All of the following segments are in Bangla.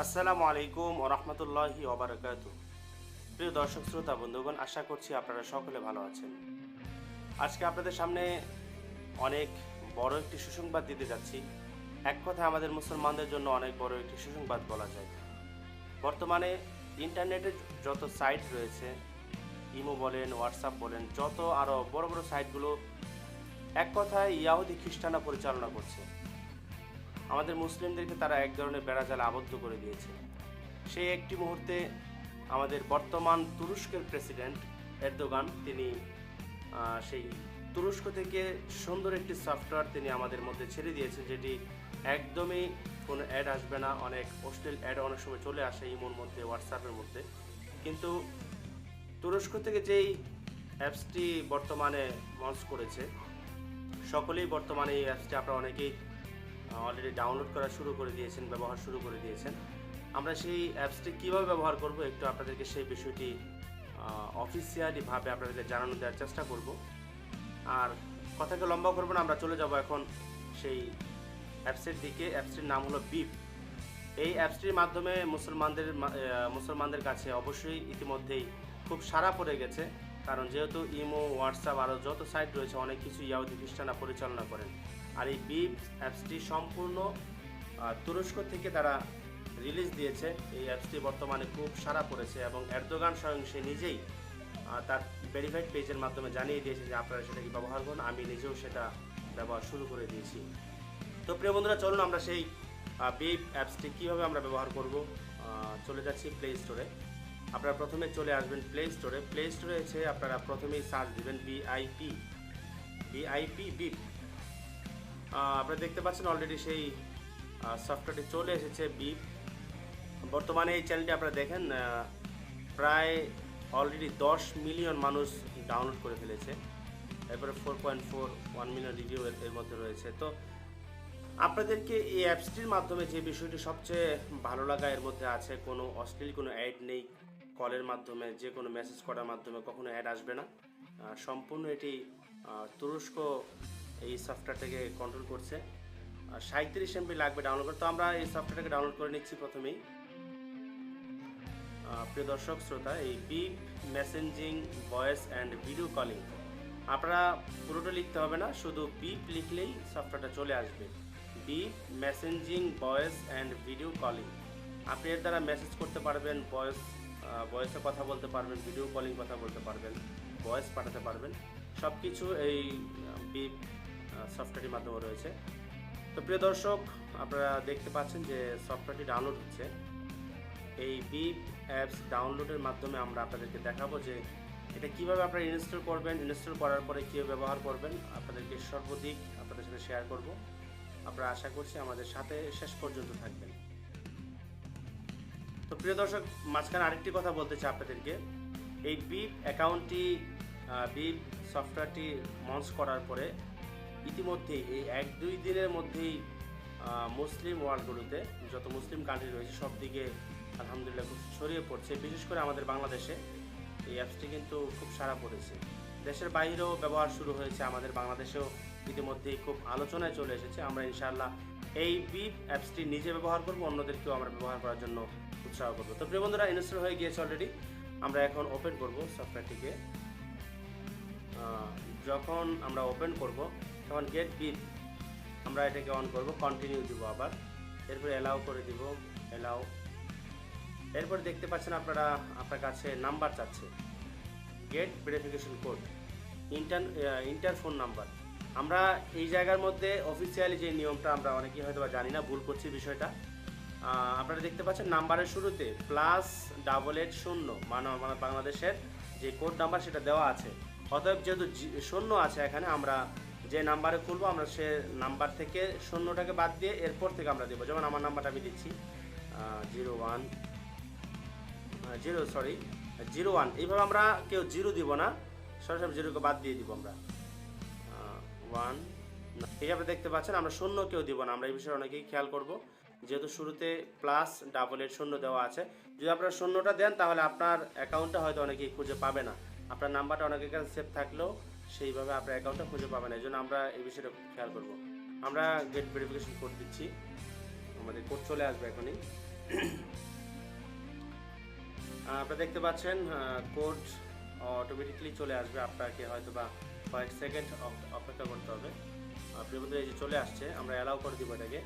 আসসালামু আলাইকুম ও রহমতুল্লাহি ওবারাকাতু। প্রিয় দর্শক শ্রোতা বন্ধুগণ, আশা করছি আপনারা সকলে ভালো আছেন। আজকে আপনাদের সামনে অনেক বড় একটি সুসংবাদ দিতে যাচ্ছি। এক কথায় আমাদের মুসলমানদের জন্য অনেক বড় একটি সুসংবাদ বলা যায়। বর্তমানে ইন্টারনেটে যত সাইট রয়েছে, ইমো বলেন, হোয়াটসঅ্যাপ বলেন, যত আরও বড় বড় সাইটগুলো এক কথায় ইয়াহুদি খ্রিস্টানরা পরিচালনা করছে। আমাদের মুসলিমদেরকে তারা এক ধরনের বেড়াজালে আবদ্ধ করে দিয়েছে। সেই একটি মুহূর্তে আমাদের বর্তমান তুরস্কের প্রেসিডেন্ট এরদোগান তিনি সেই তুরস্ক থেকে সুন্দর একটি সফটওয়্যার তিনি আমাদের মধ্যে ছেড়ে দিয়েছেন, যেটি একদমই কোনো অ্যাড আসবে না। অনেক অশ্লীল অ্যাড অনেক সময় চলে আসে ইমোর মধ্যে, হোয়াটসঅ্যাপের মধ্যে, কিন্তু তুরস্ক থেকে যেই অ্যাপসটি বর্তমানে লঞ্চ করেছে, সকলেই বর্তমানে এই অ্যাপসটি আপনারা অনেকেই অলরেডি ডাউনলোড করা শুরু করে দিয়েছেন, ব্যবহার শুরু করে দিয়েছেন। আমরা সেই অ্যাপসটি কীভাবে ব্যবহার করব একটু আপনাদেরকে সেই বিষয়টি অফিসিয়ালিভাবে আপনাদেরকে জানানো দেওয়ার চেষ্টা করব। আর কথাকে লম্বা করব না, আমরা চলে যাব এখন সেই অ্যাপসের দিকে। অ্যাপসটির নাম হলো বিপ। এই অ্যাপসটির মাধ্যমে মুসলমানদের কাছে অবশ্যই ইতিমধ্যেই খুব সাড়া পড়ে গেছে, কারণ যেহেতু ইমো, হোয়াটসঅ্যাপ আরও যত সাইট রয়েছে অনেক কিছু ইয়াহুদি খ্রিস্টানরা পরিচালনা করেন। আর এই বিপ অ্যাপসটি সম্পূর্ণ তুরস্ক থেকে তারা রিলিজ দিয়েছে। এই অ্যাপসটি বর্তমানে খুব সাড়া পড়েছে এবং এরদোগান স্বয়ং সে নিজেই তার ভেরিফাইড পেজের মাধ্যমে জানিয়ে দিয়েছে যে আপনারা সেটাকে ব্যবহার করুন। আমি নিজেও সেটা ব্যবহার শুরু করে দিয়েছি। তো প্রিয় বন্ধুরা, চলুন আমরা সেই বিপ অ্যাপসটি কীভাবে আমরা ব্যবহার করব। চলে যাচ্ছি প্লে স্টোরে। আপনারা প্রথমে চলে আসবেন প্লে স্টোরে। প্লে স্টোরে এসে আপনারা প্রথমেই সার্চ দিবেন বিআইপি বিপ। আপনারা দেখতে পাচ্ছেন অলরেডি সেই সফটওয়্যারটি চলে এসেছে বিপ। বর্তমানে এই চ্যানেলটি আপনারা দেখেন প্রায় অলরেডি 10 মিলিয়ন মানুষ ডাউনলোড করে ফেলেছে। এরপরে 4.41 মিলিয়ন রিভিউ এর মধ্যে রয়েছে। তো আপনাদেরকে এই অ্যাপসটির মাধ্যমে যে বিষয়টি সবচেয়ে ভালো লাগা এর মধ্যে আছে, কোনো অশ্লীল কোনো অ্যাড নেই। কলের মাধ্যমে, যে কোনো মেসেজ করার মাধ্যমে কখনো অ্যাড আসবে না। সম্পূর্ণ এটি তুরস্ক এই সফটওয়্যারটাকে কন্ট্রোল করছে। 37 MB লাগবে ডাউনলোড করতে। তো আমরা এই সফটওয়্যারটাকে ডাউনলোড করে নিচ্ছি প্রথমেই। প্রিয় দর্শক শ্রোতা, এই beep messaging voice and video calling, আপনারা পুরোটা লিখতে হবে না, শুধু বিপ লিখলেই সফটওয়্যারটা চলে আসবে। Beep messaging voice and video calling, আপনি এর দ্বারা মেসেজ করতে পারবেন, ভয়েসে কথা বলতে পারবেন, ভিডিও কলিং কথা বলতে পারবেন, ভয়েস পাঠাতে পারবেন, সব কিছু এই বিপ সফটওয়্যারটির মাধ্যমে রয়েছে। তো প্রিয় দর্শক, আপনারা দেখতে পাচ্ছেন যে সফটওয়্যারটি ডাউনলোড হচ্ছে। এই বিপ অ্যাপস ডাউনলোডের মাধ্যমে আমরা আপনাদেরকে দেখাবো যে এটা কীভাবে আপনারা ইনস্টল করবেন, ইনস্টল করার পরে কীভাবে ব্যবহার করবেন, আপনাদেরকে সর্বাধিক আপনাদের সাথে শেয়ার করব। আপনারা আশা করছি আমাদের সাথে শেষ পর্যন্ত থাকবেন। তো প্রিয় দর্শক, মাঝখানে আরেকটি কথা বলতে চাই আপনাদেরকে। এই বিপ অ্যাকাউন্টটি, বিপ সফটওয়্যারটি লঞ্চ করার পরে ইতিমধ্যেই এই 1-2 দিনের মধ্যেই মুসলিম ওয়ার্ল্ডগুলোতে, যত মুসলিম কান্ট্রি রয়েছে সব দিকে আলহামদুলিল্লাহ খুব ছড়িয়ে পড়ছে। বিশেষ করে আমাদের বাংলাদেশে এই অ্যাপসটি কিন্তু খুব সাড়া পড়েছে। দেশের বাইরেও ব্যবহার শুরু হয়েছে, আমাদের বাংলাদেশেও ইতিমধ্যেই খুব আলোচনায় চলে এসেছে। আমরা ইনশাআল্লাহ এই বিপ অ্যাপসটি নিজে ব্যবহার করব, অন্যদেরকেও আমরা ব্যবহার করার জন্য উৎসাহ করব। তো প্রিয় বন্ধুরা, ইনস্টল হয়ে গিয়েছে অলরেডি। আমরা এখন ওপেন করব সফটওয়্যারটিকে। যখন আমরা ওপেন করব তখন গেট বিপ, আমরা এটাকে অন করব, কন্টিনিউ দিব আবার, এরপরে অ্যালাউ করে দিব, অ্যালাউ। এরপর দেখতে পাচ্ছেন আপনারা, আপনার কাছে নাম্বার চাচ্ছে, gate verification code, inter phone number. আমরা এই জায়গার মধ্যে অফিসিয়ালি যে নিয়মটা আমরা অনেকেই হয়তো জানি না, ভুল করছি বিষয়টা। আপনারা দেখতে পাচ্ছেন নাম্বারের শুরুতে +88 মানে বাংলাদেশের যে কোড নাম্বার সেটা দেওয়া আছে। অতএব যেহেতু 0 আছে এখানে, আমরা যে নাম্বারে খুলবো আমরা সে নাম্বার থেকে 0টাকে বাদ দিয়ে এরপর থেকে আমরা দেবো। যেমন আমার নাম্বারটা আমি দিচ্ছি 01, এইভাবে আমরা কেউ 0 দিব না, সরাসরি 0কে বাদ দিয়ে দিব আমরা 1। এইভাবে দেখতে পাচ্ছেন আমরা 0 কেউ দিব না। আমরা এই বিষয়ে অনেকেই খেয়াল করব, যেহেতু শুরুতে +88 দেওয়া আছে। যদি আপনারা 0টা দেন তাহলে আপনার অ্যাকাউন্টটা হয়তো অনেকেই খুঁজে পাবে না। আপনার নাম্বারটা অনেকের কাছে সেভ থাকলেও সেইভাবে আপনার অ্যাকাউন্টটা খুঁজে পাবে না। এই জন্য আমরা এই বিষয়টা খেয়াল করব। আমরা গেট ভেরিফিকেশন কোড দিচ্ছি, আমাদের কোড চলে আসবে এখনই। আপনারা দেখতে পাচ্ছেন কোড অটোমেটিক্যালি চলে আসবে, আপনাকে হয়তো বা কয়েক সেকেন্ড অপেক্ষা করতে হবে। প্রিয় বন্ধুরা, এই যে চলে আসছে, আমরা অ্যালাউ করে দিব, এটাকে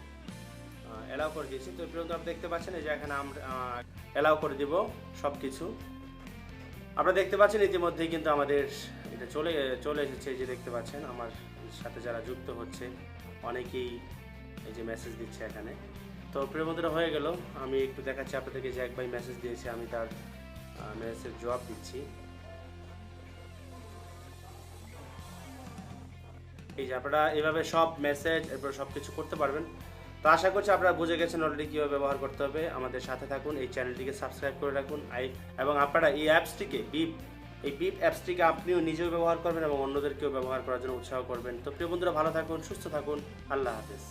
অ্যালাউ করে দিয়েছি। তো প্রিয় বন্ধুরা, আপনি দেখতে পাচ্ছেন এই যে এখানে আমরা অ্যালাউ করে দিব সব কিছু। আপনারা দেখতে পাচ্ছেন ইতিমধ্যেই কিন্তু আমাদের এটা চলে এসেছে। এই যে দেখতে পাচ্ছেন আমার সাথে যারা যুক্ত হচ্ছে অনেকেই এই যে মেসেজ দিচ্ছে এখানে। তো প্রিয় বন্ধুরা, হয়ে গেল। আমি একটু দেখাচ্ছি আপনাদেরকে যে এক ভাই মেসেজ দিয়েছে, আমি তার মেসেজ জবাব দিচ্ছি। এই যে আপনারা এভাবে সব মেসেজ এরপর সব কিছু করতে পারবেন। তো আশা করছি আপনারা বুঝে গেছেন অলরেডি কীভাবে ব্যবহার করতে হবে। আমাদের সাথে থাকুন, এই চ্যানেলটিকে সাবস্ক্রাইব করে রাখুন। এবং আপনারা এই অ্যাপসটিকে বিপ অ্যাপসটিকে আপনিও নিজেও ব্যবহার করবেন এবং অন্যদেরকেও ব্যবহার করার জন্য উৎসাহ করবেন। তো প্রিয় বন্ধুরা, ভালো থাকুন, সুস্থ থাকুন, আল্লাহ হাফেজ।